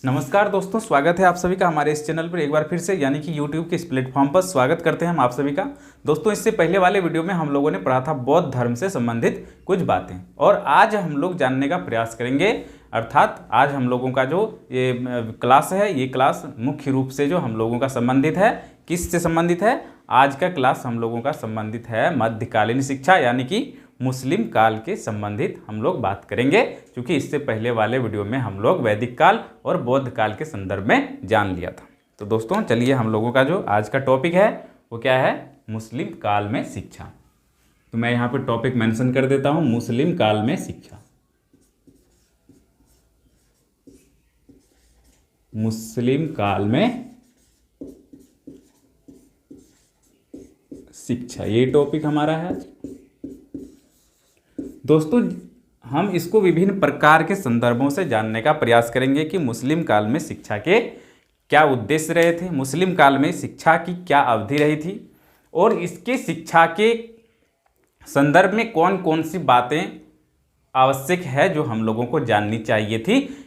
नमस्कार दोस्तों, स्वागत है आप सभी का हमारे इस चैनल पर एक बार फिर से, यानी कि YouTube के इस प्लेटफॉर्म पर स्वागत करते हैं हम आप सभी का। दोस्तों, इससे पहले वाले वीडियो में हम लोगों ने पढ़ा था बौद्ध धर्म से संबंधित कुछ बातें, और आज हम लोग जानने का प्रयास करेंगे। अर्थात आज हम लोगों का जो ये क्लास है, ये क्लास मुख्य रूप से जो हम लोगों का संबंधित है, किससे संबंधित है? आज का क्लास हम लोगों का संबंधित है मध्यकालीन शिक्षा, यानी कि मुस्लिम काल के संबंधित हम लोग बात करेंगे, क्योंकि इससे पहले वाले वीडियो में हम लोग वैदिक काल और बौद्ध काल के संदर्भ में जान लिया था। तो दोस्तों चलिए, हम लोगों का जो आज का टॉपिक है वो क्या है? मुस्लिम काल में शिक्षा। तो मैं यहाँ पे टॉपिक मेंशन कर देता हूँ, मुस्लिम काल में शिक्षा। मुस्लिम काल में शिक्षा, ये टॉपिक हमारा है आज। दोस्तों, हम इसको विभिन्न प्रकार के संदर्भों से जानने का प्रयास करेंगे कि मुस्लिम काल में शिक्षा के क्या उद्देश्य रहे थे, मुस्लिम काल में शिक्षा की क्या अवधि रही थी, और इसके शिक्षा के संदर्भ में कौन कौन सी बातें आवश्यक है जो हम लोगों को जाननी चाहिए थी।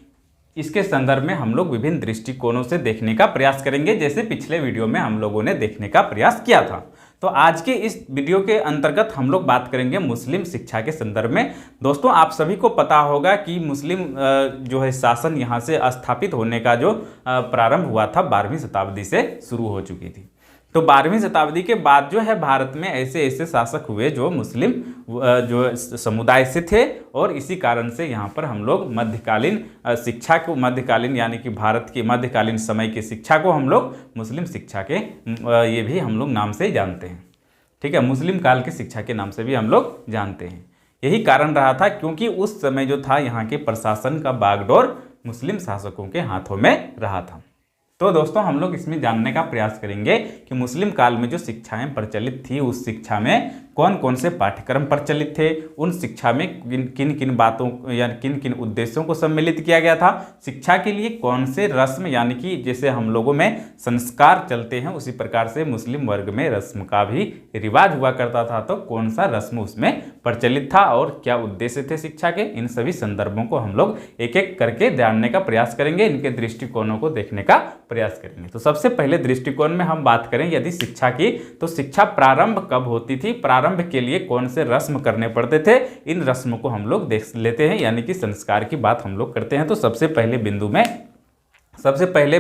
इसके संदर्भ में हम लोग विभिन्न दृष्टिकोणों से देखने का प्रयास करेंगे, जैसे पिछले वीडियो में हम लोगों ने देखने का प्रयास किया था। तो आज के इस वीडियो के अंतर्गत हम लोग बात करेंगे मुस्लिम शिक्षा के संदर्भ में। दोस्तों, आप सभी को पता होगा कि मुस्लिम जो है शासन यहाँ से स्थापित होने का जो प्रारंभ हुआ था 12वीं शताब्दी से शुरू हो चुकी थी। तो 12वीं शताब्दी के बाद जो है भारत में ऐसे ऐसे शासक हुए जो मुस्लिम जो समुदाय से थे, और इसी कारण से यहाँ पर हम लोग मध्यकालीन शिक्षा को, मध्यकालीन यानी कि भारत की मध्यकालीन समय की शिक्षा को हम लोग मुस्लिम शिक्षा के ये भी हम लोग नाम से जानते हैं। ठीक है, मुस्लिम काल की शिक्षा के नाम से भी हम लोग जानते हैं। यही कारण रहा था क्योंकि उस समय जो था यहाँ के प्रशासन का बागडोर मुस्लिम शासकों के हाथों में रहा था। तो दोस्तों, हम लोग इसमें जानने का प्रयास करेंगे कि मुस्लिम काल में जो शिक्षाएं प्रचलित थी, उस शिक्षा में कौन कौन से पाठ्यक्रम प्रचलित थे, उन शिक्षा में किन किन बातों या किन किन उद्देश्यों को सम्मिलित किया गया था, शिक्षा के लिए कौन से रस्म, यानी कि जैसे हम लोगों में संस्कार चलते हैं उसी प्रकार से मुस्लिम वर्ग में रस्म का भी रिवाज हुआ करता था, तो कौन सा रस्म उसमें प्रचलित था और क्या उद्देश्य थे शिक्षा के। इन सभी संदर्भों को हम लोग एक एक करके जानने का प्रयास करेंगे, इनके दृष्टिकोणों को देखने का प्रयास करेंगे। तो सबसे पहले दृष्टिकोण में हम बात करें यदि शिक्षा की, तो शिक्षा प्रारंभ कब होती थी, प्रारंभ के लिए कौन से रस्म करने पड़ते थे, इन रस्मों को हम लोग देख लेते हैं, यानी कि संस्कार की बात हम लोग करते हैं। तो सबसे पहले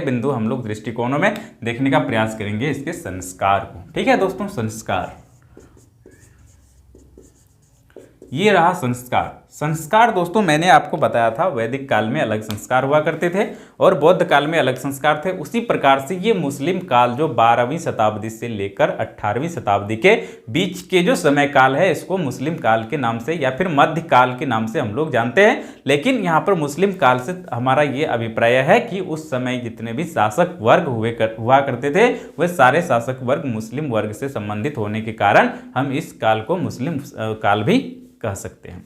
बिंदु हम लोग दृष्टिकोणों में देखने का प्रयास करेंगे इसके संस्कार को। ठीक है दोस्तों, संस्कार, ये रहा संस्कार। संस्कार दोस्तों, मैंने आपको बताया था वैदिक काल में अलग संस्कार हुआ करते थे और बौद्ध काल में अलग संस्कार थे। उसी प्रकार से ये मुस्लिम काल जो 12वीं शताब्दी से लेकर 18वीं शताब्दी के बीच के जो समय काल है, इसको मुस्लिम काल के नाम से या फिर मध्य काल के नाम से हम लोग जानते हैं। लेकिन यहाँ पर मुस्लिम काल से हमारा ये अभिप्राय है कि उस समय जितने भी शासक वर्ग हुआ करते थे, वे सारे शासक वर्ग मुस्लिम वर्ग से संबंधित होने के कारण हम इस काल को मुस्लिम काल भी कह सकते हैं।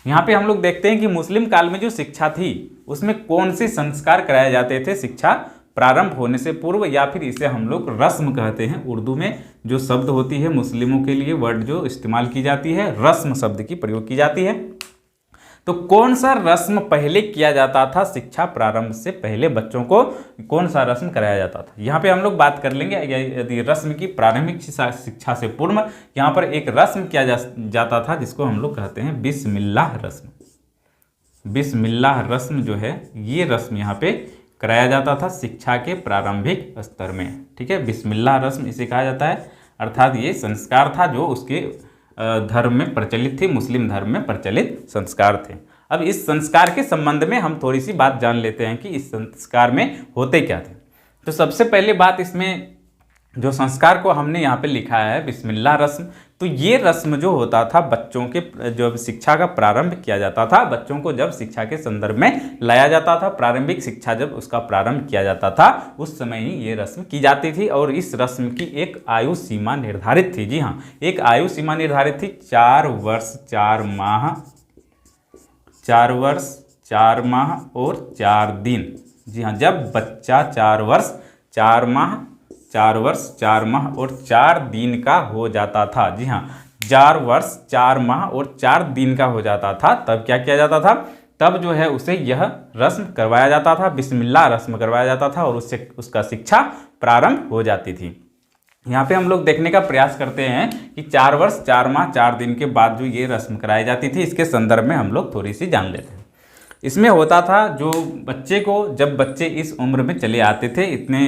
यहाँ पे हम लोग देखते हैं कि मुस्लिम काल में जो शिक्षा थी उसमें कौन से संस्कार कराए जाते थे शिक्षा प्रारंभ होने से पूर्व, या फिर इसे हम लोग रस्म कहते हैं। उर्दू में जो शब्द होती है मुस्लिमों के लिए वर्ड जो इस्तेमाल की जाती है, रस्म शब्द की प्रयोग की जाती है। तो कौन सा रस्म पहले किया जाता था, शिक्षा प्रारंभ से पहले बच्चों को कौन सा रस्म कराया जाता था, यहाँ पे हम लोग बात कर लेंगे। यदि रस्म की प्रारंभिक शिक्षा से पूर्व यहाँ पर एक रस्म किया जाता था जिसको हम लोग कहते हैं बिस्मिल्लाह रस्म। बिस्मिल्लाह रस्म जो है, ये रस्म यहाँ पे कराया जाता था शिक्षा के प्रारंभिक स्तर में। ठीक है, बिस्मिल्लाह रस्म इसे कहा जाता है, अर्थात ये संस्कार था जो उसके धर्म में प्रचलित थे, मुस्लिम धर्म में प्रचलित संस्कार थे। अब इस संस्कार के संबंध में हम थोड़ी सी बात जान लेते हैं कि इस संस्कार में होते क्या थे। तो सबसे पहले बात, इसमें जो संस्कार को हमने यहाँ पे लिखा है बिस्मिल्लाह रस्म, तो ये रस्म जो होता था बच्चों के, जो शिक्षा का प्रारंभ किया जाता था, बच्चों को जब शिक्षा के संदर्भ में लाया जाता था, प्रारंभिक शिक्षा जब उसका प्रारंभ किया जाता था, उस समय ही ये रस्म की जाती थी। और इस रस्म की एक आयु सीमा निर्धारित थी। जी हाँ, एक आयु सीमा निर्धारित थी, 4 वर्ष 4 माह, 4 वर्ष 4 माह और 4 दिन। जी हाँ, जब बच्चा 4 वर्ष 4 माह 4 वर्ष 4 माह और 4 दिन का हो जाता था, जी हाँ 4 वर्ष 4 माह और 4 दिन का हो जाता था, तब क्या किया जाता था तब जो है उसे यह रस्म करवाया जाता था, बिस्मिल्लाह रस्म करवाया जाता था और उससे उसका शिक्षा प्रारंभ हो जाती थी। यहाँ पे हम लोग देखने का प्रयास करते हैं कि 4 वर्ष 4 माह 4 दिन के बाद जो ये रस्म कराई जाती थी, इसके संदर्भ में हम लोग थोड़ी सी जान लेते हैं। इसमें होता था जो बच्चे को, जब बच्चे इस उम्र में चले आते थे, इतने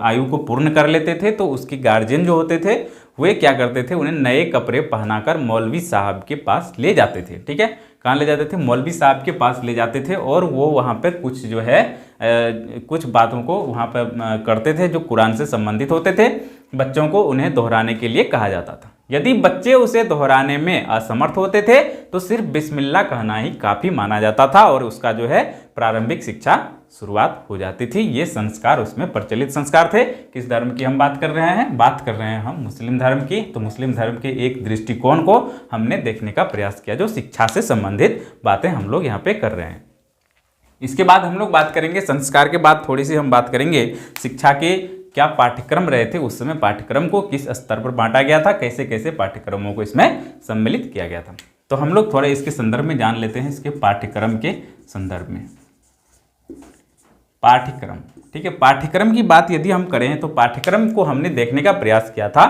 आयु को पूर्ण कर लेते थे, तो उसके गार्जियन जो होते थे वे क्या करते थे, उन्हें नए कपड़े पहनाकर मौलवी साहब के पास ले जाते थे। ठीक है, कहाँ ले जाते थे? मौलवी साहब के पास ले जाते थे और वो वहाँ पर कुछ जो है कुछ बातों को वहाँ पर करते थे जो कुरान से संबंधित होते थे। बच्चों को उन्हें दोहराने के लिए कहा जाता था। यदि बच्चे उसे दोहराने में असमर्थ होते थे तो सिर्फ बिस्मिल्लाह कहना ही काफ़ी माना जाता था और उसका जो है प्रारंभिक शिक्षा शुरुआत हो जाती थी। ये संस्कार उसमें प्रचलित संस्कार थे। किस धर्म की हम बात कर रहे हैं? बात कर रहे हैं हम मुस्लिम धर्म की। तो मुस्लिम धर्म के एक दृष्टिकोण को हमने देखने का प्रयास किया, जो शिक्षा से संबंधित बातें हम लोग यहाँ पे कर रहे हैं। इसके बाद हम लोग बात करेंगे संस्कार के बाद थोड़ी सी हम बात करेंगे शिक्षा के क्या पाठ्यक्रम रहे थे, उस समय पाठ्यक्रम को किस स्तर पर बांटा गया था, कैसे कैसे पाठ्यक्रमों को इसमें सम्मिलित किया गया था। तो हम लोग थोड़ा इसके संदर्भ में जान लेते हैं, इसके पाठ्यक्रम के संदर्भ में। पाठ्यक्रम, ठीक है, पाठ्यक्रम की बात यदि हम करें तो पाठ्यक्रम को हमने देखने का प्रयास किया था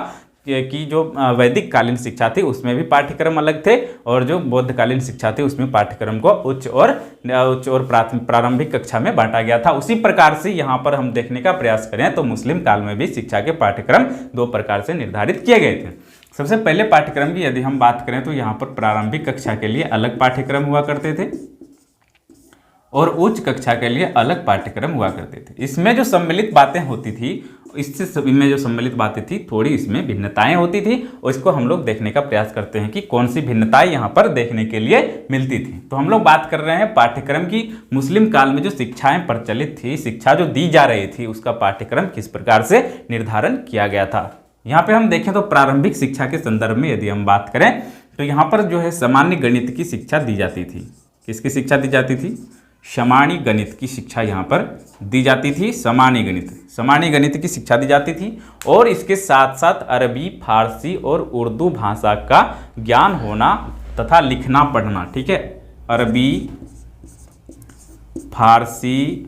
कि जो वैदिक कालीन शिक्षा थी उसमें भी पाठ्यक्रम अलग थे और जो बौद्धकालीन शिक्षा थी उसमें पाठ्यक्रम को उच्च और प्रारंभिक कक्षा में बांटा गया था। उसी प्रकार से यहाँ पर हम देखने का प्रयास करें तो मुस्लिम काल में भी शिक्षा के पाठ्यक्रम 2 प्रकार से निर्धारित किए गए थे। सबसे पहले पाठ्यक्रम की यदि हम बात करें तो यहाँ पर प्रारंभिक कक्षा के लिए अलग पाठ्यक्रम हुआ करते थे और उच्च कक्षा के लिए अलग पाठ्यक्रम हुआ करते थे। इसमें जो सम्मिलित बातें होती थी, इससे सभी में जो सम्मिलित बातें थी थोड़ी इसमें भिन्नताएं होती थी और इसको हम लोग देखने का प्रयास करते हैं कि कौन सी भिन्नताएं यहाँ पर देखने के लिए मिलती थी। तो हम लोग बात कर रहे हैं पाठ्यक्रम की। मुस्लिम काल में जो शिक्षाएं प्रचलित थी, शिक्षा जो दी जा रही थी, उसका पाठ्यक्रम किस प्रकार से निर्धारण किया गया था। यहाँ पे हम देखें तो प्रारंभिक शिक्षा के संदर्भ में यदि हम बात करें तो यहाँ पर जो है सामान्य गणित की शिक्षा दी जाती थी। किसकी शिक्षा दी जाती थी? सामान्य गणित की शिक्षा यहाँ पर दी जाती थी। सामान्य गणित की शिक्षा दी जाती थी और इसके साथ साथ अरबी, फारसी और उर्दू भाषा का ज्ञान होना तथा लिखना पढ़ना। ठीक है, अरबी, फारसी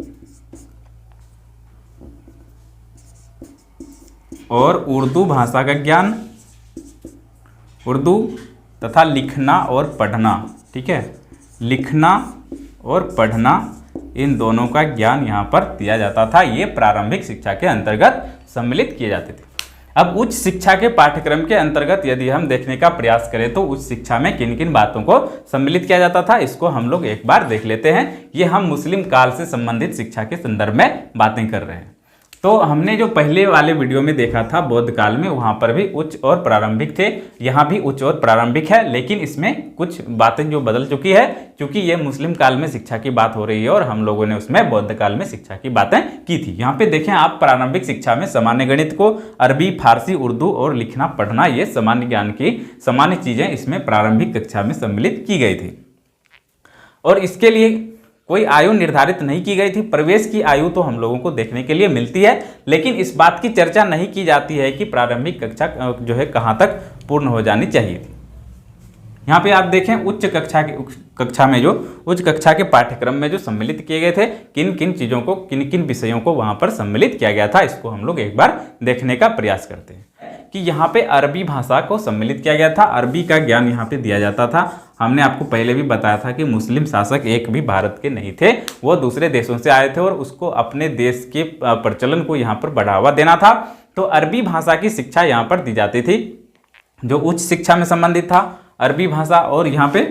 और उर्दू भाषा का ज्ञान, उर्दू तथा लिखना और पढ़ना। ठीक है, लिखना और पढ़ना, इन दोनों का ज्ञान यहाँ पर दिया जाता था। ये प्रारंभिक शिक्षा के अंतर्गत सम्मिलित किए जाते थे। अब उच्च शिक्षा के पाठ्यक्रम के अंतर्गत यदि हम देखने का प्रयास करें तो उच्च शिक्षा में किन किन बातों को सम्मिलित किया जाता था, इसको हम लोग एक बार देख लेते हैं। ये हम मुस्लिम काल से संबंधित शिक्षा के संदर्भ में बातें कर रहे हैं। तो हमने जो पहले वाले वीडियो में देखा था बौद्ध काल में, वहाँ पर भी उच्च और प्रारंभिक थे, यहाँ भी उच्च और प्रारंभिक है, लेकिन इसमें कुछ बातें जो बदल चुकी है, क्योंकि ये मुस्लिम काल में शिक्षा की बात हो रही है और हम लोगों ने उसमें बौद्ध काल में शिक्षा की बातें की थी। यहाँ पे देखें आप, प्रारंभिक शिक्षा में सामान्य गणित को, अरबी, फारसी, उर्दू और लिखना पढ़ना, ये सामान्य ज्ञान की सामान्य चीज़ें इसमें प्रारंभिक कक्षा में सम्मिलित की गई थी और इसके लिए कोई आयु निर्धारित नहीं की गई थी। प्रवेश की आयु तो हम लोगों को देखने के लिए मिलती है, लेकिन इस बात की चर्चा नहीं की जाती है कि प्रारंभिक कक्षा जो है कहाँ तक पूर्ण हो जानी चाहिए थी। यहाँ पे आप देखें उच्च कक्षा में जो उच्च कक्षा के पाठ्यक्रम में जो सम्मिलित किए गए थे, किन किन चीज़ों को, किन किन विषयों को वहाँ पर सम्मिलित किया गया था, इसको हम लोग एक बार देखने का प्रयास करते हैं। कि यहाँ पे अरबी भाषा को सम्मिलित किया गया था, अरबी का ज्ञान यहाँ पे दिया जाता था। हमने आपको पहले भी बताया था कि मुस्लिम शासक एक भी भारत के नहीं थे, वो दूसरे देशों से आए थे और उसको अपने देश के प्रचलन को यहाँ पर बढ़ावा देना था। तो अरबी भाषा की शिक्षा यहाँ पर दी जाती थी, जो उच्च शिक्षा में संबंधित था, अरबी भाषा। और यहाँ पे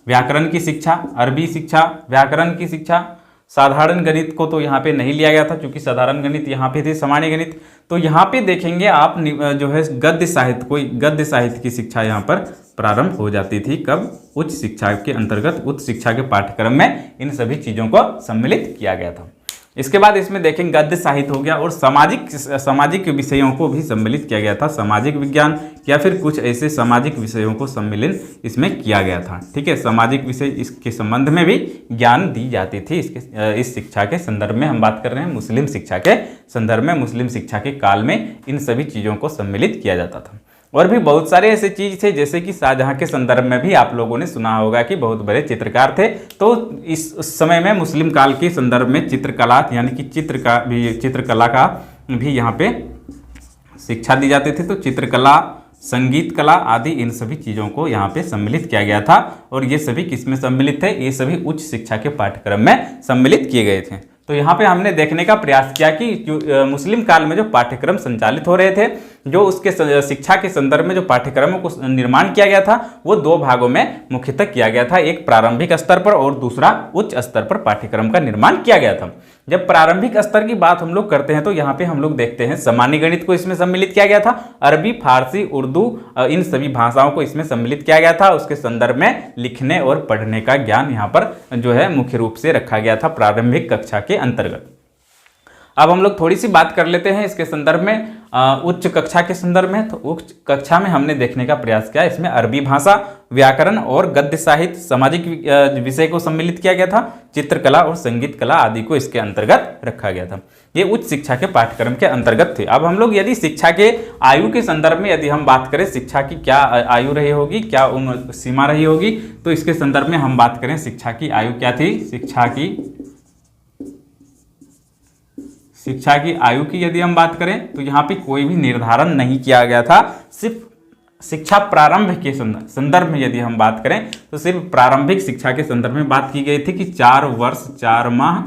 व्याकरण की शिक्षा, अरबी शिक्षा, व्याकरण की शिक्षा। साधारण गणित को तो यहाँ पे नहीं लिया गया था, क्योंकि साधारण गणित यहाँ पे थे, सामान्य गणित। तो यहाँ पे देखेंगे आप जो है गद्य साहित्य की शिक्षा यहाँ पर प्रारंभ हो जाती थी। कब? उच्च शिक्षा के अंतर्गत, उच्च शिक्षा के पाठ्यक्रम में इन सभी चीज़ों को सम्मिलित किया गया था। इसके बाद इसमें देखेंगे गद्य साहित्य हो गया और सामाजिक विषयों को भी सम्मिलित किया गया था। सामाजिक विज्ञान या फिर कुछ ऐसे सामाजिक विषयों को सम्मिलित इसमें किया गया था। ठीक है, सामाजिक विषय, इसके संबंध में भी ज्ञान दी जाती थी। इस शिक्षा के संदर्भ में हम बात कर रहे हैं, मुस्लिम शिक्षा के संदर्भ में, मुस्लिम शिक्षा के काल में इन सभी चीज़ों को सम्मिलित किया जाता था। और भी बहुत सारे ऐसे चीज थे, जैसे कि शाहजहां के संदर्भ में भी आप लोगों ने सुना होगा कि बहुत बड़े चित्रकार थे। तो उस समय में मुस्लिम काल के संदर्भ में चित्रकला यानी कि चित्रकला का भी यहाँ पे शिक्षा दी जाती थी। तो चित्रकला, संगीत कला आदि इन सभी चीज़ों को यहाँ पे सम्मिलित किया गया था। और ये सभी किस में सम्मिलित थे? ये सभी उच्च शिक्षा के पाठ्यक्रम में सम्मिलित किए गए थे। तो यहाँ पे हमने देखने का प्रयास किया कि जो मुस्लिम काल में जो पाठ्यक्रम संचालित हो रहे थे, जो उसके शिक्षा के संदर्भ में जो पाठ्यक्रमों को निर्माण किया गया था, वो दो भागों में मुख्यतः किया गया था। एक प्रारंभिक स्तर पर और दूसरा उच्च स्तर पर पाठ्यक्रम का निर्माण किया गया था। जब प्रारंभिक स्तर की बात हम लोग करते हैं तो यहाँ पे हम लोग देखते हैं सामान्य गणित को इसमें सम्मिलित किया गया था। अरबी, फारसी, उर्दू इन सभी भाषाओं को इसमें सम्मिलित किया गया था। उसके संदर्भ में लिखने और पढ़ने का ज्ञान यहाँ पर जो है मुख्य रूप से रखा गया था प्रारंभिक कक्षा के अंतर्गत। अब हम लोग थोड़ी सी बात कर लेते हैं इसके संदर्भ में उच्च कक्षा के संदर्भ में। तो उच्च कक्षा में हमने देखने का प्रयास किया, इसमें अरबी भाषा, व्याकरण और गद्य साहित्य, सामाजिक विषय को सम्मिलित किया गया था। चित्रकला और संगीत कला आदि को इसके अंतर्गत रखा गया था। ये उच्च शिक्षा के पाठ्यक्रम के अंतर्गत थे। अब हम लोग यदि शिक्षा के आयु के संदर्भ में यदि हम बात करें, शिक्षा की क्या आयु रही होगी, क्या उम्र सीमा रही होगी, तो इसके संदर्भ में हम बात करें शिक्षा की आयु क्या थी। शिक्षा की आयु की यदि हम बात करें तो यहाँ पे कोई भी निर्धारण नहीं किया गया था। सिर्फ शिक्षा प्रारंभ के संदर्भ में यदि हम बात करें तो सिर्फ प्रारंभिक शिक्षा के संदर्भ में बात की गई थी कि 4 वर्ष 4 माह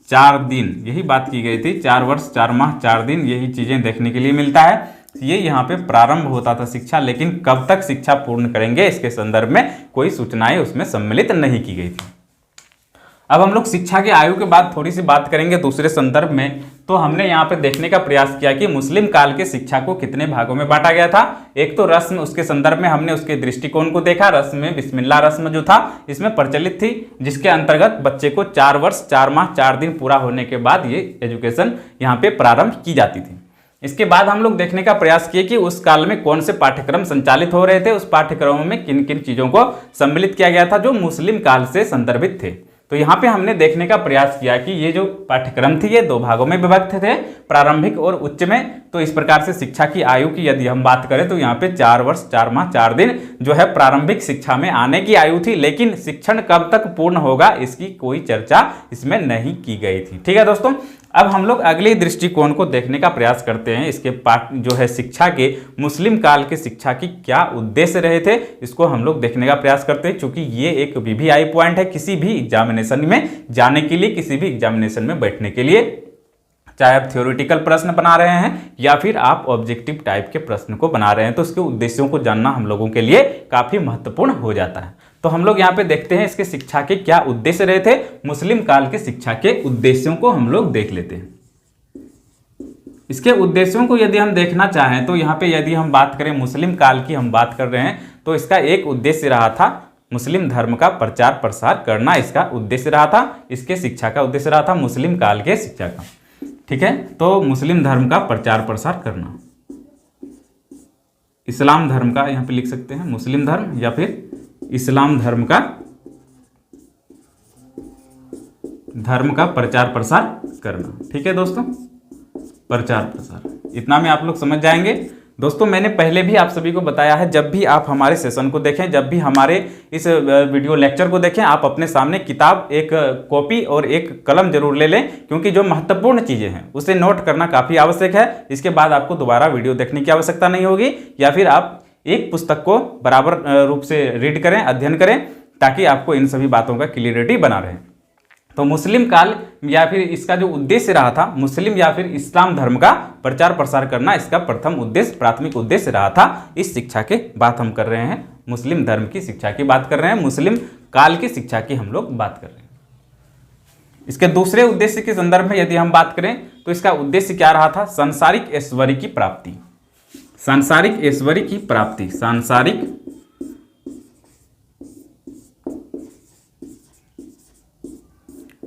4 दिन, यही बात की गई थी। 4 वर्ष 4 माह 4 दिन, यही चीजें देखने के लिए मिलता है। ये यहाँ पे प्रारंभ होता था शिक्षा, लेकिन कब तक शिक्षा पूर्ण करेंगे इसके संदर्भ में कोई सूचनाएं उसमें सम्मिलित नहीं की गई थी। अब हम लोग शिक्षा की आयु के बाद थोड़ी सी बात करेंगे दूसरे संदर्भ में। तो हमने यहाँ पे देखने का प्रयास किया कि मुस्लिम काल के शिक्षा को कितने भागों में बांटा गया था। एक तो रस्म, उसके संदर्भ में हमने उसके दृष्टिकोण को देखा। रस्म में बिस्मिल्लाह रस्म जो था इसमें प्रचलित थी, जिसके अंतर्गत बच्चे को 4 वर्ष 4 माह 4 दिन पूरा होने के बाद ये एजुकेशन यहाँ पे प्रारंभ की जाती थी। इसके बाद हम लोग देखने का प्रयास किए कि उस काल में कौन से पाठ्यक्रम संचालित हो रहे थे, उस पाठ्यक्रमों में किन किन चीजों को सम्मिलित किया गया था जो मुस्लिम काल से संदर्भित थे। तो यहाँ पे हमने देखने का प्रयास किया कि ये जो पाठ्यक्रम थी ये 2 भागों में विभक्त थे, प्रारंभिक और उच्च में। तो इस प्रकार से शिक्षा की आयु की यदि हम बात करें तो यहाँ पे 4 वर्ष 4 माह 4 दिन जो है प्रारंभिक शिक्षा में आने की आयु थी, लेकिन शिक्षण कब तक पूर्ण होगा इसकी कोई चर्चा इसमें नहीं की गई थी। ठीक है दोस्तों, अब हम लोग अगले दृष्टिकोण को देखने का प्रयास करते हैं। इसके पाठ जो है शिक्षा के मुस्लिम काल के शिक्षा की क्या उद्देश्य रहे थे, इसको हम लोग देखने का प्रयास करते हैं, क्योंकि ये एक वीवीआई पॉइंट है किसी भी एग्जामिनेशन में जाने के लिए, किसी भी एग्जामिनेशन में बैठने के लिए। चाहे आप थ्योरेटिकल प्रश्न बना रहे हैं या फिर आप ऑब्जेक्टिव टाइप के प्रश्न को बना रहे हैं, तो उसके उद्देश्यों को जानना हम लोगों के लिए काफी महत्वपूर्ण हो जाता है। तो हम लोग यहाँ पे देखते हैं इसके शिक्षा के क्या उद्देश्य रहे थे। मुस्लिम काल के शिक्षा के उद्देश्यों को हम लोग देख लेते हैं। इसके उद्देश्यों को यदि हम देखना चाहें तो यहाँ पे यदि हम बात करें, मुस्लिम काल की हम बात कर रहे हैं, तो इसका एक उद्देश्य रहा था मुस्लिम धर्म का प्रचार प्रसार करना, इसका उद्देश्य रहा था। इसके शिक्षा का उद्देश्य रहा था मुस्लिम काल के शिक्षा का। ठीक है, तो मुस्लिम धर्म का प्रचार प्रसार करना, इस्लाम धर्म का यहाँ पे लिख सकते हैं मुस्लिम धर्म या फिर इस्लाम धर्म का प्रचार प्रसार करना। ठीक है दोस्तों, प्रचार प्रसार, इतना में आप लोग समझ जाएंगे। दोस्तों मैंने पहले भी आप सभी को बताया है, जब भी आप हमारे सेशन को देखें, जब भी हमारे इस वीडियो लेक्चर को देखें, आप अपने सामने किताब, एक कॉपी और एक कलम जरूर ले लें, क्योंकि जो महत्वपूर्ण चीज़ें हैं उसे नोट करना काफ़ी आवश्यक है। इसके बाद आपको दोबारा वीडियो देखने की आवश्यकता नहीं होगी, या फिर आप एक पुस्तक को बराबर रूप से रीड करें, अध्ययन करें, ताकि आपको इन सभी बातों का क्लियरिटी बना रहे। तो मुस्लिम काल या फिर इसका जो उद्देश्य रहा था मुस्लिम या फिर इस्लाम धर्म का प्रचार प्रसार करना, इसका प्रथम उद्देश्य, प्राथमिक उद्देश्य रहा था। इस शिक्षा के बात हम कर रहे हैं, मुस्लिम धर्म की शिक्षा की बात कर रहे हैं, मुस्लिम काल की शिक्षा की हम लोग बात कर रहे हैं। इसके दूसरे उद्देश्य के संदर्भ में यदि हम बात करें तो इसका उद्देश्य क्या रहा था? सांसारिक ऐश्वर्य की प्राप्ति, सांसारिक ऐश्वर्य की प्राप्ति, सांसारिक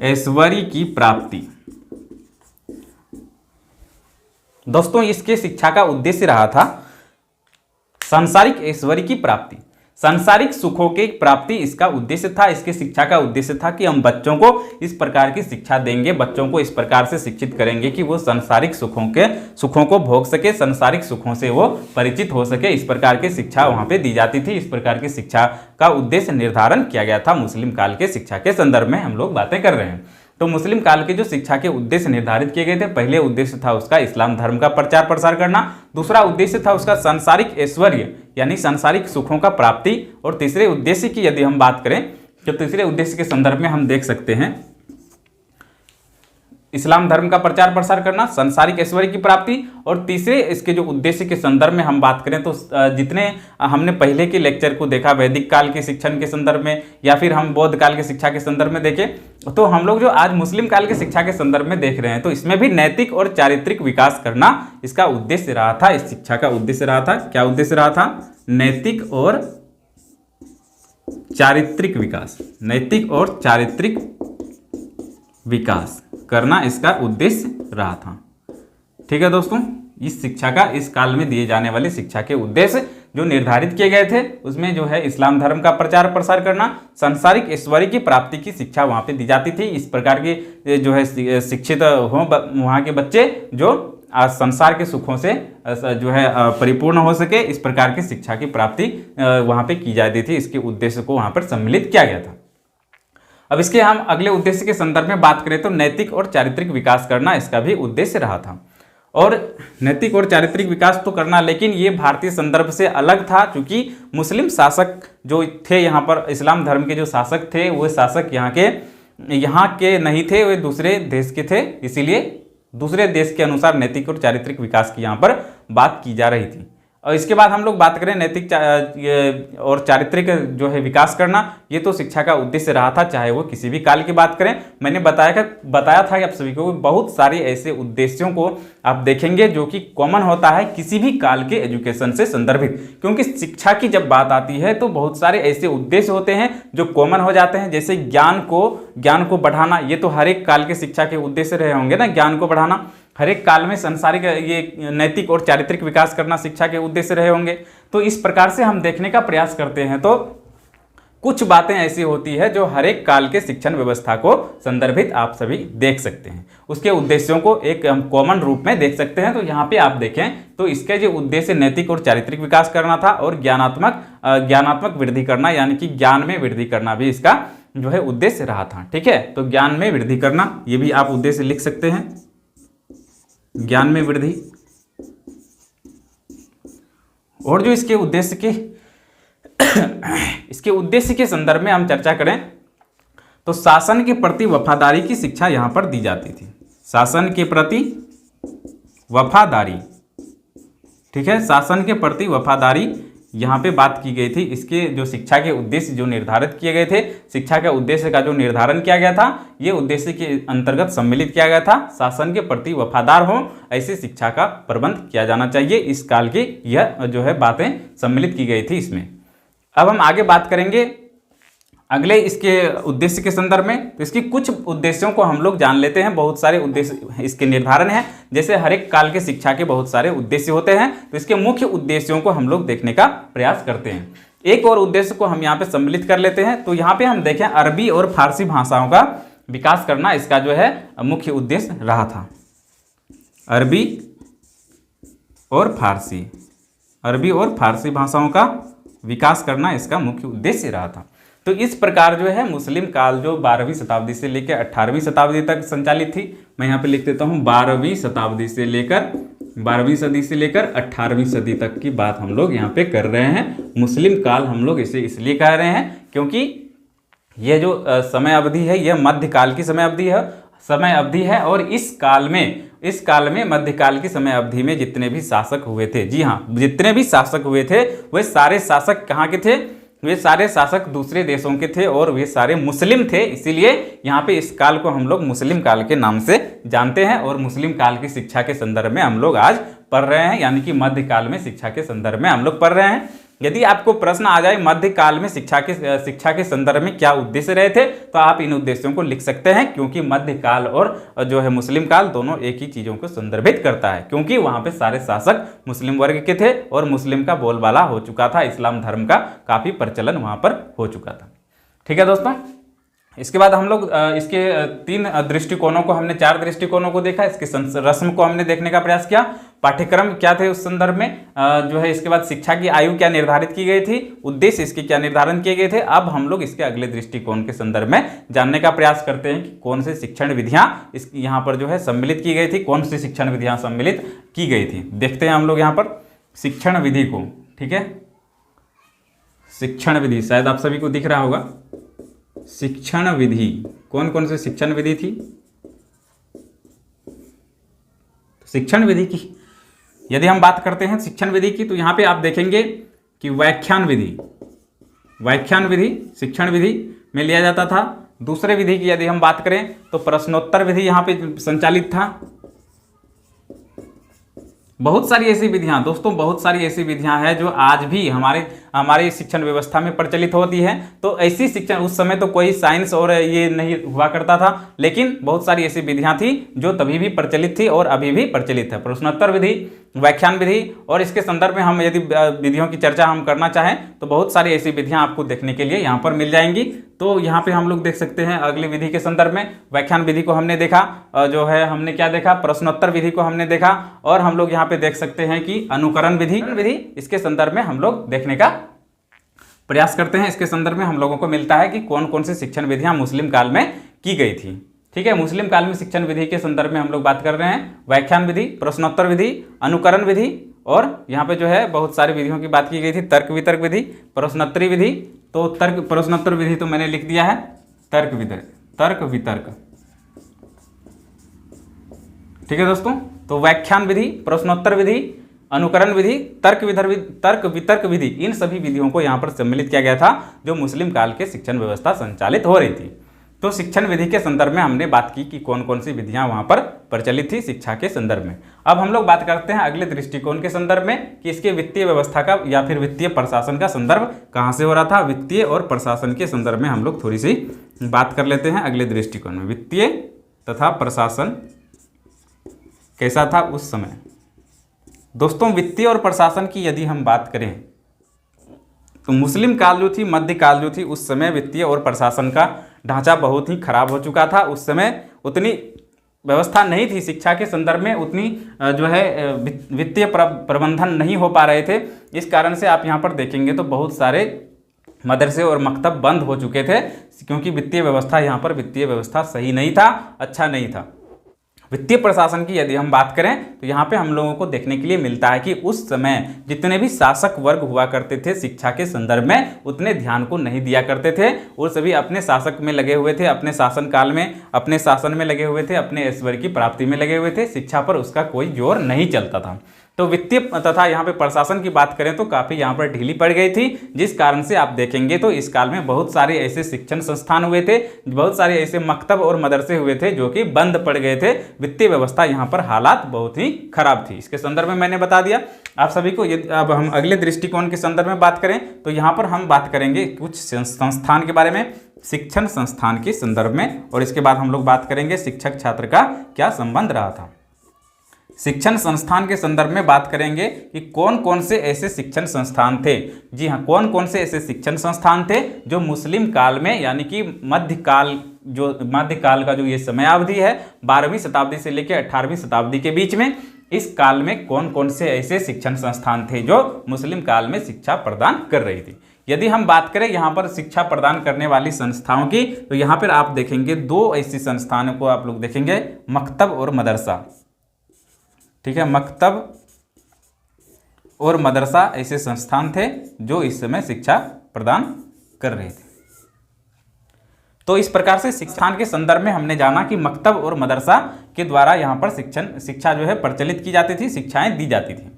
ऐश्वर्य की प्राप्ति। दोस्तों इसके शिक्षा का उद्देश्य रहा था सांसारिक ऐश्वर्य की प्राप्ति। सांसारिक सुखों की प्राप्ति इसका उद्देश्य था। इसकी शिक्षा का उद्देश्य था कि हम बच्चों को इस प्रकार की शिक्षा देंगे, बच्चों को इस प्रकार से शिक्षित करेंगे कि वो सांसारिक सुखों को भोग सके, सांसारिक सुखों से वो परिचित हो सके। इस प्रकार की शिक्षा वहां पे दी जाती थी। इस प्रकार की शिक्षा का उद्देश्य निर्धारण किया गया था। मुस्लिम काल के शिक्षा के संदर्भ में हम लोग बातें कर रहे हैं। तो मुस्लिम काल के जो शिक्षा के उद्देश्य निर्धारित किए गए थे, पहले उद्देश्य था उसका इस्लाम धर्म का प्रचार प्रसार करना, दूसरा उद्देश्य था उसका सांसारिक ऐश्वर्य यानी सांसारिक सुखों का प्राप्ति, और तीसरे उद्देश्य की यदि हम बात करें तो तीसरे उद्देश्य के संदर्भ में हम देख सकते हैं इस्लाम धर्म का प्रचार प्रसार करना, सांसारिक ऐश्वर्य की प्राप्ति, और तीसरे इसके जो उद्देश्य के संदर्भ में हम बात करें तो जितने हमने पहले के लेक्चर को देखा वैदिक काल के शिक्षण के संदर्भ में या फिर हम बौद्ध काल के शिक्षा के संदर्भ में देखें, तो हम लोग जो आज मुस्लिम काल के शिक्षा के संदर्भ में देख रहे हैं तो इसमें भी नैतिक और चारित्रिक विकास करना इसका उद्देश्य रहा था। इस शिक्षा का उद्देश्य रहा था, क्या उद्देश्य रहा था? नैतिक और चारित्रिक विकास, नैतिक और चारित्रिक विकास करना इसका उद्देश्य रहा था। ठीक है दोस्तों, इस शिक्षा का, इस काल में दिए जाने वाले शिक्षा के उद्देश्य जो निर्धारित किए गए थे उसमें जो है इस्लाम धर्म का प्रचार प्रसार करना, सांसारिक ऐश्वर्य की प्राप्ति की शिक्षा वहां पे दी जाती थी। इस प्रकार के जो है शिक्षित हो वहां के बच्चे जो संसार के सुखों से जो है परिपूर्ण हो सके, इस प्रकार की शिक्षा की प्राप्ति वहां पे की जाती थी। इसके उद्देश्य को वहां पर सम्मिलित किया गया था। अब इसके हम अगले उद्देश्य के संदर्भ में बात करें तो नैतिक और चारित्रिक विकास करना इसका भी उद्देश्य रहा था। और नैतिक और चारित्रिक विकास तो करना, लेकिन ये भारतीय संदर्भ से अलग था, क्योंकि मुस्लिम शासक जो थे यहाँ पर, इस्लाम धर्म के जो शासक थे वो शासक यहाँ के नहीं थे, वे दूसरे देश के थे। इसीलिए दूसरे देश के अनुसार नैतिक और चारित्रिक विकास की यहाँ पर बात की जा रही थी। और इसके बाद हम लोग बात करें नैतिक और चारित्रिक जो है विकास करना, ये तो शिक्षा का उद्देश्य रहा था, चाहे वो किसी भी काल की बात करें। मैंने बताया था कि आप सभी को बहुत सारे ऐसे उद्देश्यों को आप देखेंगे जो कि कॉमन होता है किसी भी काल के एजुकेशन से संदर्भित, क्योंकि शिक्षा की जब बात आती है तो बहुत सारे ऐसे उद्देश्य होते हैं जो कॉमन हो जाते हैं। जैसे ज्ञान को बढ़ाना, ये तो हर एक काल के शिक्षा के उद्देश्य रहे होंगे ना, ज्ञान को बढ़ाना। हर एक काल में संसारिक ये नैतिक और चारित्रिक विकास करना शिक्षा के उद्देश्य रहे होंगे। तो इस प्रकार से हम देखने का प्रयास करते हैं तो कुछ बातें ऐसी होती है जो हर एक काल के शिक्षण व्यवस्था को संदर्भित आप सभी देख सकते हैं, उसके उद्देश्यों को एक हम कॉमन रूप में देख सकते हैं। तो यहाँ पे आप देखें तो इसका जो उद्देश्य नैतिक और चारित्रिक विकास करना था, और ज्ञानात्मक वृद्धि करना यानी कि ज्ञान में वृद्धि करना भी इसका जो है उद्देश्य रहा था। ठीक है, तो ज्ञान में वृद्धि करना, ये भी आप उद्देश्य लिख सकते हैं, ज्ञान में वृद्धि। और जो इसके उद्देश्य के संदर्भ में हम चर्चा करें तो शासन के प्रति वफादारी की शिक्षा यहां पर दी जाती थी। शासन के प्रति वफादारी, ठीक है, शासन के प्रति वफादारी यहाँ पे बात की गई थी। इसके जो शिक्षा के उद्देश्य जो निर्धारित किए गए थे, शिक्षा के उद्देश्य का जो निर्धारण किया गया था, ये उद्देश्य के अंतर्गत सम्मिलित किया गया था। शासन के प्रति वफादार हो ऐसी शिक्षा का प्रबंध किया जाना चाहिए। इस काल की यह जो है बातें सम्मिलित की गई थी इसमें। अब हम आगे बात करेंगे अगले इसके उद्देश्य के संदर्भ में। तो इसकी कुछ उद्देश्यों को हम लोग जान लेते हैं। बहुत सारे उद्देश्य इसके निर्धारण हैं, जैसे हर एक काल के शिक्षा के बहुत सारे उद्देश्य होते हैं, तो इसके मुख्य उद्देश्यों को हम लोग देखने का प्रयास करते हैं। एक और उद्देश्य को हम यहाँ पे सम्मिलित कर लेते हैं। तो यहाँ पे हम देखें अरबी और फारसी भाषाओं का विकास करना इसका जो है मुख्य उद्देश्य रहा था। अरबी और फारसी भाषाओं का विकास करना इसका मुख्य उद्देश्य रहा था। तो इस प्रकार जो है मुस्लिम काल जो 12वीं शताब्दी से लेकर 18वीं शताब्दी तक संचालित थी। मैं यहाँ पे लिख देता हूँ 12वीं सदी से लेकर 18वीं सदी तक की बात हम लोग यहाँ पे कर रहे हैं। मुस्लिम काल हम लोग इसे इसलिए कह रहे हैं क्योंकि यह जो समय अवधि है यह मध्यकाल की समय अवधि है और इस काल में मध्यकाल की समय अवधि में जितने भी शासक हुए थे, जी हाँ, जितने भी शासक हुए थे वे सारे शासक कहाँ के थे? वे सारे शासक दूसरे देशों के थे और वे सारे मुस्लिम थे। इसीलिए यहाँ पे इस काल को हम लोग मुस्लिम काल के नाम से जानते हैं और मुस्लिम काल की शिक्षा के संदर्भ में हम लोग आज पढ़ रहे हैं, यानी कि मध्यकाल में शिक्षा के संदर्भ में हम लोग पढ़ रहे हैं। यदि आपको प्रश्न आ जाए मध्यकाल में शिक्षा के संदर्भ में क्या उद्देश्य रहे थे, तो आप इन उद्देश्यों को लिख सकते हैं, क्योंकि मध्यकाल और जो है मुस्लिम काल दोनों एक ही चीजों को संदर्भित करता है, क्योंकि वहां पे सारे शासक मुस्लिम वर्ग के थे और मुस्लिम का बोलबाला हो चुका था, इस्लाम धर्म का काफी प्रचलन वहां पर हो चुका था। ठीक है दोस्तों, इसके बाद हम लोग इसके 3 दृष्टिकोणों को, हमने 4 दृष्टिकोणों को देखा, इसके रस्म को हमने देखने का प्रयास किया, पाठ्यक्रम क्या थे उस संदर्भ में, जो है इसके बाद शिक्षा की आयु क्या निर्धारित की गई थी, उद्देश्य इसके क्या निर्धारण किए गए थे। अब हम लोग इसके अगले दृष्टिकोण के संदर्भ में जानने का प्रयास करते हैं कि कौन से शिक्षण विधियां इस यहाँ पर जो है सम्मिलित की गई थी, कौन सी शिक्षण विधियां सम्मिलित की गई थी। देखते हैं हम लोग यहाँ पर शिक्षण विधि को। ठीक है, शिक्षण विधि शायद आप सभी को दिख रहा होगा। शिक्षण विधि, कौन कौन से शिक्षण विधि थी। शिक्षण विधि की यदि हम बात करते हैं शिक्षण विधि की, तो यहां पे आप देखेंगे कि व्याख्यान विधि शिक्षण विधि में लिया जाता था। दूसरे विधि की यदि हम बात करें तो प्रश्नोत्तर विधि यहां पे संचालित था। बहुत सारी ऐसी विधियां दोस्तों, बहुत सारी ऐसी विधियां हैं जो आज भी हमारी शिक्षण व्यवस्था में प्रचलित होती है। तो ऐसी शिक्षण, उस समय तो कोई साइंस और ये नहीं हुआ करता था, लेकिन बहुत सारी ऐसी विधियां थी जो तभी भी प्रचलित थी और अभी भी प्रचलित है। प्रश्नोत्तर विधि, व्याख्यान विधि, और इसके संदर्भ में हम यदि विधियों की चर्चा हम करना चाहें तो बहुत सारी ऐसी विधियां आपको देखने के लिए यहाँ पर मिल जाएंगी। तो यहाँ पे हम लोग देख सकते हैं अगली विधि के संदर्भ में व्याख्यान विधि को हमने देखा, जो है हमने क्या देखा, प्रश्नोत्तर विधि को हमने देखा, और हम लोग यहाँ पे देख सकते हैं कि अनुकरण विधि, इसके संदर्भ में हम लोग देखने का प्रयास करते हैं। इसके संदर्भ में हम लोगों को मिलता है कि कौन कौन सी शिक्षण विधियां मुस्लिम काल में की गई थी। ठीक है, मुस्लिम काल में शिक्षण विधि के संदर्भ में हम लोग बात कर रहे हैं व्याख्यान विधि, प्रश्नोत्तर विधि, अनुकरण विधि, और यहाँ पे जो है बहुत सारी विधियों की बात की गई थी। तर्क वितर्क विधि, प्रश्नोत्तरी विधि, तो प्रश्नोत्तर विधि तो मैंने लिख दिया है, तर्क वितर्क। ठीक है दोस्तों, तो व्याख्यान विधि, प्रश्नोत्तर विधि, अनुकरण विधि, तर्क वितर्क विधि, इन सभी विधियों को यहाँ पर सम्मिलित किया गया था जो मुस्लिम काल के शिक्षण व्यवस्था संचालित हो रही थी। तो शिक्षण विधि के संदर्भ में हमने बात की कि कौन कौन सी विधियां वहां पर प्रचलित थी शिक्षा के संदर्भ में। अब हम लोग बात करते हैं अगले दृष्टिकोण के संदर्भ में कि इसके वित्तीय व्यवस्था का या फिर वित्तीय प्रशासन का संदर्भ कहां से हो रहा था। वित्तीय और प्रशासन के संदर्भ में हम लोग थोड़ी सी बात कर लेते हैं अगले दृष्टिकोण में। वित्तीय तथा प्रशासन कैसा था उस समय। दोस्तों, वित्तीय और प्रशासन की यदि हम बात करें तो मुस्लिम काल जो थी, मध्यकाल जो थी, उस समय वित्तीय और प्रशासन का ढांचा बहुत ही खराब हो चुका था। उस समय उतनी व्यवस्था नहीं थी शिक्षा के संदर्भ में, उतनी जो है वित्तीय प्रबंधन नहीं हो पा रहे थे। इस कारण से आप यहाँ पर देखेंगे तो बहुत सारे मदरसे और मकतब बंद हो चुके थे, क्योंकि वित्तीय व्यवस्था सही नहीं था, अच्छा नहीं था। वित्तीय प्रशासन की यदि हम बात करें तो यहाँ पे हम लोगों को देखने के लिए मिलता है कि उस समय जितने भी शासक वर्ग हुआ करते थे शिक्षा के संदर्भ में उतने ध्यान को नहीं दिया करते थे, और सभी अपने शासक में लगे हुए थे, अपने शासन काल में अपने शासन में लगे हुए थे, अपने ऐश्वर्य की प्राप्ति में लगे हुए थे। शिक्षा पर उसका कोई जोर नहीं चलता था। तो वित्तीय तथा यहाँ पे प्रशासन की बात करें तो काफ़ी यहाँ पर ढीली पड़ गई थी, जिस कारण से आप देखेंगे तो इस काल में बहुत सारे ऐसे शिक्षण संस्थान हुए थे, बहुत सारे ऐसे मकतब और मदरसे हुए थे जो कि बंद पड़ गए थे। वित्तीय व्यवस्था यहाँ पर हालात बहुत ही खराब थी। इसके संदर्भ में मैंने बता दिया आप सभी को। अब हम अगले दृष्टिकोण के संदर्भ में बात करें तो यहाँ पर हम बात करेंगे कुछ संस्थान के बारे में, शिक्षण संस्थान के संदर्भ में, और इसके बाद हम लोग बात करेंगे शिक्षक छात्र का क्या संबंध रहा था। शिक्षण संस्थान के संदर्भ में बात करेंगे कि कौन कौन से ऐसे शिक्षण संस्थान थे। जी हाँ, कौन कौन से ऐसे शिक्षण संस्थान थे जो मुस्लिम काल में, यानी कि मध्यकाल का जो ये समयावधि है 12वीं शताब्दी से लेकर 18वीं शताब्दी के बीच में, इस काल में कौन कौन से ऐसे शिक्षण संस्थान थे जो मुस्लिम काल में शिक्षा प्रदान कर रही थी। यदि हम बात करें यहाँ पर शिक्षा प्रदान करने वाली संस्थाओं की, तो यहाँ पर आप देखेंगे 2 ऐसी संस्थानों को आप लोग देखेंगे, मकतब और मदरसा। ठीक है, मकतब और मदरसा ऐसे संस्थान थे जो इस समय शिक्षा प्रदान कर रहे थे। तो इस प्रकार से शिक्षान के संदर्भ में हमने जाना कि मकतब और मदरसा के द्वारा यहाँ पर शिक्षा जो है प्रचलित की जाती थी, शिक्षाएं दी जाती थी।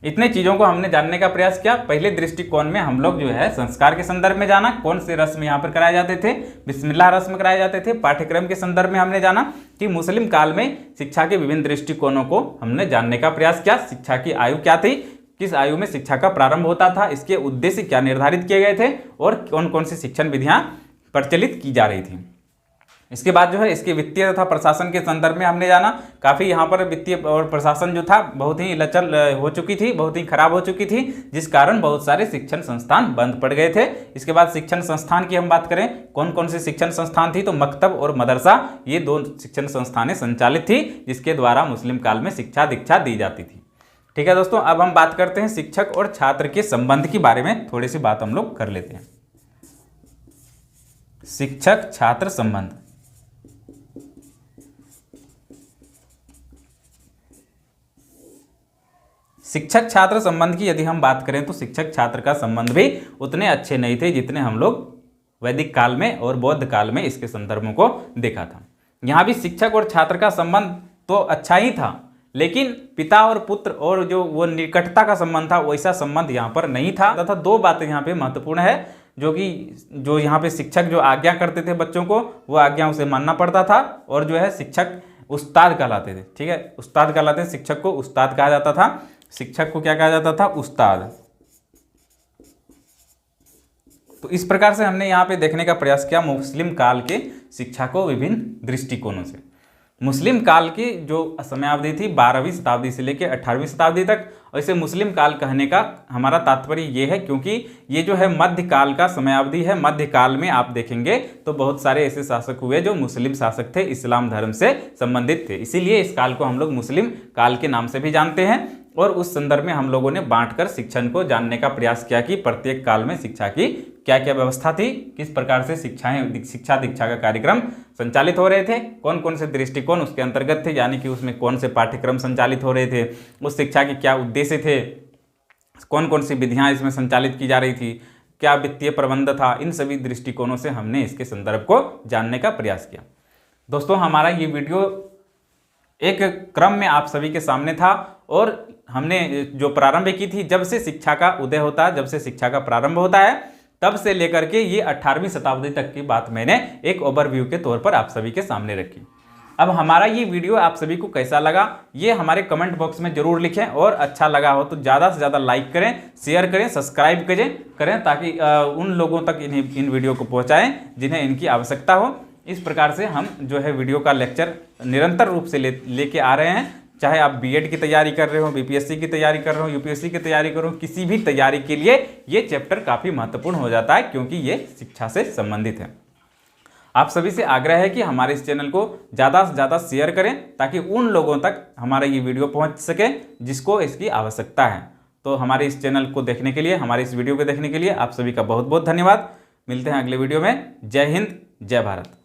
इतने चीज़ों को हमने जानने का प्रयास किया। पहले दृष्टिकोण में हम लोग जो है संस्कार के संदर्भ में जाना, कौन से रस्म यहाँ पर कराए जाते थे, बिस्मिल्लाह रस्म कराए जाते थे। पाठ्यक्रम के संदर्भ में हमने जाना कि मुस्लिम काल में शिक्षा के विभिन्न दृष्टिकोणों को हमने जानने का प्रयास किया। शिक्षा की आयु क्या थी, किस आयु में शिक्षा का प्रारंभ होता था, इसके उद्देश्य क्या निर्धारित किए गए थे और कौन कौन सी शिक्षण विधियां प्रचलित की जा रही थी। इसके बाद जो है इसके वित्तीय तथा प्रशासन के संदर्भ में हमने जाना। काफ़ी यहाँ पर वित्तीय और प्रशासन जो था बहुत ही लचर हो चुकी थी, बहुत ही खराब हो चुकी थी, जिस कारण बहुत सारे शिक्षण संस्थान बंद पड़ गए थे। इसके बाद शिक्षण संस्थान की हम बात करें, कौन कौन सी शिक्षण संस्थान थी, तो मकतब और मदरसा, ये दो शिक्षण संस्थानें संचालित थी जिसके द्वारा मुस्लिम काल में शिक्षा दीक्षा दी जाती थी। ठीक है दोस्तों, अब हम बात करते हैं शिक्षक और छात्र के संबंध के बारे में, थोड़ी सी बात हम लोग कर लेते हैं। शिक्षक छात्र संबंध। शिक्षक छात्र संबंध की यदि हम बात करें तो शिक्षक छात्र का संबंध भी उतने अच्छे नहीं थे जितने हम लोग वैदिक काल में और बौद्ध काल में इसके संदर्भों को देखा था। यहाँ भी शिक्षक और छात्र का संबंध तो अच्छा ही था, लेकिन पिता और पुत्र और जो वो निकटता का संबंध था वैसा संबंध यहाँ पर नहीं था। तथा दो बातें यहाँ पे महत्वपूर्ण है, जो यहाँ पे शिक्षक जो आज्ञा करते थे बच्चों को, वो आज्ञा उसे मानना पड़ता था, और जो है शिक्षक उस्ताद कहलाते थे। ठीक है, उस्ताद कहलाते हैं, शिक्षक को उस्ताद कहा जाता था। शिक्षक को क्या कहा जाता था, उस्ताद। तो इस प्रकार से हमने यहाँ पे देखने का प्रयास किया मुस्लिम काल के शिक्षा को विभिन्न दृष्टिकोणों से। मुस्लिम काल की जो समयावधि थी 12वीं शताब्दी से लेकर 18वीं शताब्दी तक, और इसे मुस्लिम काल कहने का हमारा तात्पर्य ये है क्योंकि ये जो है मध्यकाल का समयावधि है। मध्यकाल में आप देखेंगे तो बहुत सारे ऐसे शासक हुए जो मुस्लिम शासक थे, इस्लाम धर्म से संबंधित थे, इसीलिए इस काल को हम लोग मुस्लिम काल के नाम से भी जानते हैं। और उस संदर्भ में हम लोगों ने बांटकर शिक्षण को जानने का प्रयास किया कि प्रत्येक काल में शिक्षा की क्या क्या व्यवस्था थी, किस प्रकार से शिक्षा दीक्षा का कार्यक्रम संचालित हो रहे थे, कौन कौन से दृष्टिकोण उसके अंतर्गत थे, यानी कि उसमें कौन से पाठ्यक्रम संचालित हो रहे थे, उस शिक्षा के क्या उद्देश्य थे, कौन कौन सी विधियां इसमें संचालित की जा रही थी, क्या वित्तीय प्रबंध था। इन सभी दृष्टिकोणों से हमने इसके संदर्भ को जानने का प्रयास किया। दोस्तों, हमारा ये वीडियो एक क्रम में आप सभी के सामने था, और हमने जो प्रारंभ की थी, जब से शिक्षा का उदय होता है, जब से शिक्षा का प्रारंभ होता है, तब से लेकर के ये 18वीं शताब्दी तक की बात मैंने एक ओवरव्यू के तौर पर आप सभी के सामने रखी। अब हमारा ये वीडियो आप सभी को कैसा लगा, ये हमारे कमेंट बॉक्स में जरूर लिखें, और अच्छा लगा हो तो ज़्यादा से ज़्यादा लाइक करें, शेयर करें, सब्सक्राइब करें, ताकि उन लोगों तक इन वीडियो को पहुँचाएँ जिन्हें इनकी आवश्यकता हो। इस प्रकार से हम जो है वीडियो का लेक्चर निरंतर रूप से लेके आ रहे हैं। चाहे आप बीएड की तैयारी कर रहे हो, बीपीएससी की तैयारी कर रहे हो, यूपीएससी की तैयारी कर रहे हो, किसी भी तैयारी के लिए ये चैप्टर काफ़ी महत्वपूर्ण हो जाता है, क्योंकि ये शिक्षा से संबंधित है। आप सभी से आग्रह है कि हमारे इस चैनल को ज़्यादा से ज़्यादा शेयर करें, ताकि उन लोगों तक हमारा ये वीडियो पहुँच सके जिसको इसकी आवश्यकता है। तो हमारे इस चैनल को देखने के लिए, हमारे इस वीडियो को देखने के लिए आप सभी का बहुत बहुत धन्यवाद। मिलते हैं अगले वीडियो में। जय हिंद, जय भारत।